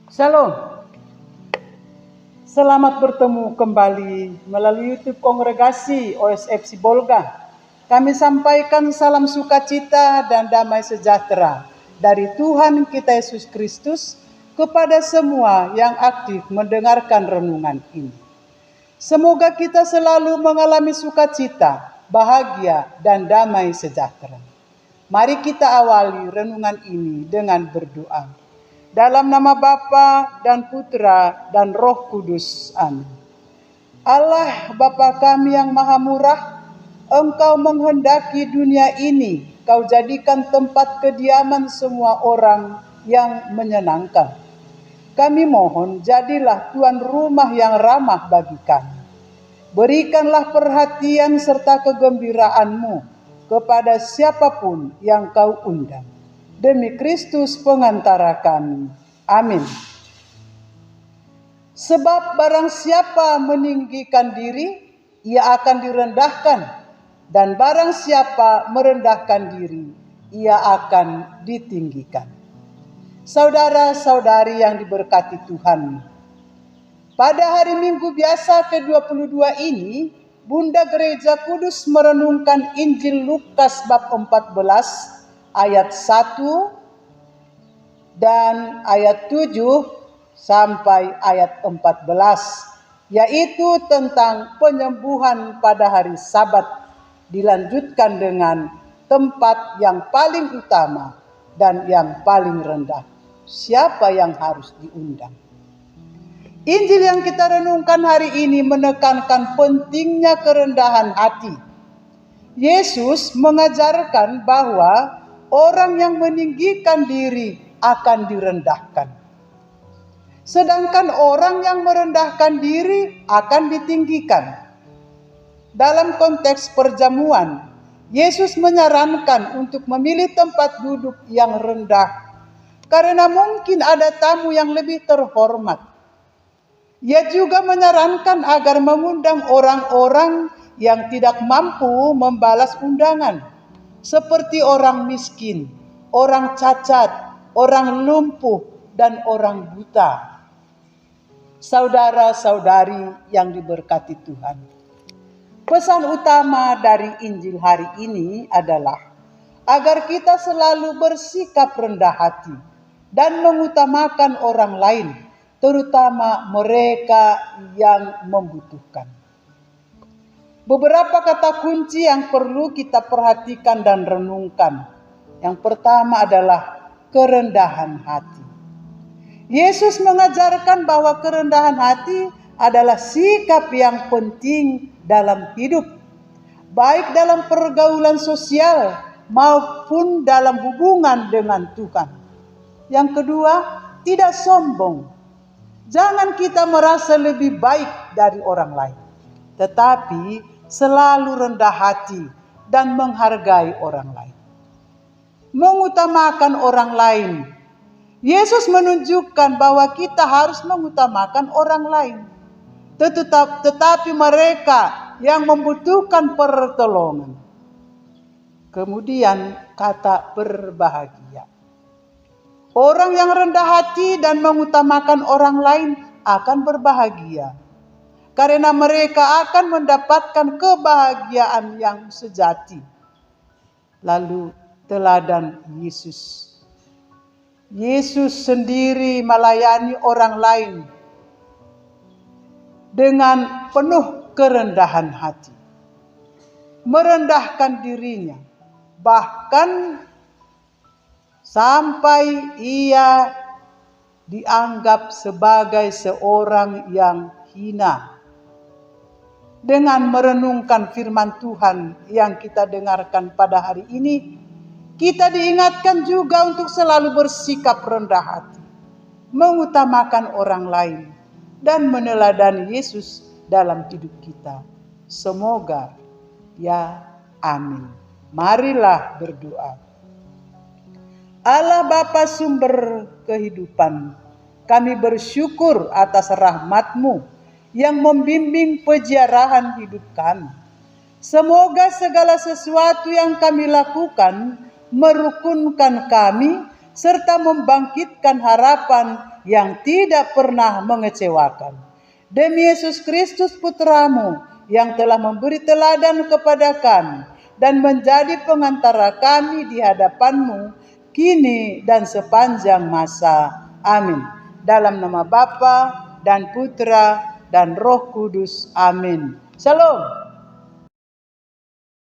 Shalom, selamat bertemu kembali melalui YouTube Kongregasi OSF Sibolga. Kami sampaikan salam sukacita dan damai sejahtera dari Tuhan kita Yesus Kristus kepada semua yang aktif mendengarkan renungan ini. Semoga kita selalu mengalami sukacita, bahagia, dan damai sejahtera. Mari kita awali renungan ini dengan berdoa. Dalam nama Bapa dan Putra dan Roh Kudus. Amin. Allah Bapa kami yang maha murah, Engkau menghendaki dunia ini Kau jadikan tempat kediaman semua orang yang menyenangkan. Kami mohon jadilah tuan rumah yang ramah bagi kami. Berikanlah perhatian serta kegembiraanmu kepada siapapun yang Kau undang. Demi Kristus pengantara kami. Amin. Sebab barang siapa meninggikan diri, ia akan direndahkan. Dan barang siapa merendahkan diri, ia akan ditinggikan. Saudara-saudari yang diberkati Tuhan, pada hari Minggu biasa ke-22 ini, Bunda Gereja Kudus merenungkan Injil Lukas bab 14, ayat 1 dan ayat 7 sampai ayat 14, yaitu tentang penyembuhan pada hari Sabat, dilanjutkan dengan tempat yang paling utama dan yang paling rendah. Siapa yang harus diundang? Injil yang kita renungkan hari ini menekankan pentingnya kerendahan hati. Yesus mengajarkan bahwa orang yang meninggikan diri akan direndahkan. Sedangkan orang yang merendahkan diri akan ditinggikan. Dalam konteks perjamuan, Yesus menyarankan untuk memilih tempat duduk yang rendah karena mungkin ada tamu yang lebih terhormat. Ia juga menyarankan agar mengundang orang-orang yang tidak mampu membalas undangan, seperti orang miskin, orang cacat, orang lumpuh, dan orang buta. Saudara-saudari yang diberkati Tuhan, pesan utama dari Injil hari ini adalah agar kita selalu bersikap rendah hati dan mengutamakan orang lain, terutama mereka yang membutuhkan. Beberapa kata kunci yang perlu kita perhatikan dan renungkan. Yang pertama adalah kerendahan hati. Yesus mengajarkan bahwa kerendahan hati adalah sikap yang penting dalam hidup, baik dalam pergaulan sosial maupun dalam hubungan dengan Tuhan. Yang kedua, tidak sombong. Jangan kita merasa lebih baik dari orang lain, tetapi selalu rendah hati dan menghargai orang lain. Mengutamakan orang lain. Yesus menunjukkan bahwa kita harus mengutamakan orang lain. Tetapi mereka yang membutuhkan pertolongan. Kemudian kata berbahagia. Orang yang rendah hati dan mengutamakan orang lain akan berbahagia, karena mereka akan mendapatkan kebahagiaan yang sejati. Lalu teladan Yesus. Yesus sendiri melayani orang lain dengan penuh kerendahan hati. Merendahkan dirinya, bahkan sampai ia dianggap sebagai seorang yang hina. Dengan merenungkan firman Tuhan yang kita dengarkan pada hari ini, kita diingatkan juga untuk selalu bersikap rendah hati, mengutamakan orang lain, dan meneladani Yesus dalam hidup kita. Semoga ya, amin. Marilah berdoa. Allah Bapa sumber kehidupan, kami bersyukur atas rahmat-Mu yang membimbing peziarahan hidup kami. Semoga segala sesuatu yang kami lakukan merukunkan kami serta membangkitkan harapan yang tidak pernah mengecewakan. Demi Yesus Kristus Putramu yang telah memberi teladan kepada kami dan menjadi pengantara kami di hadapan-Mu kini dan sepanjang masa. Amin. Dalam nama Bapa dan Putra dan Roh Kudus. Amin. Shalom.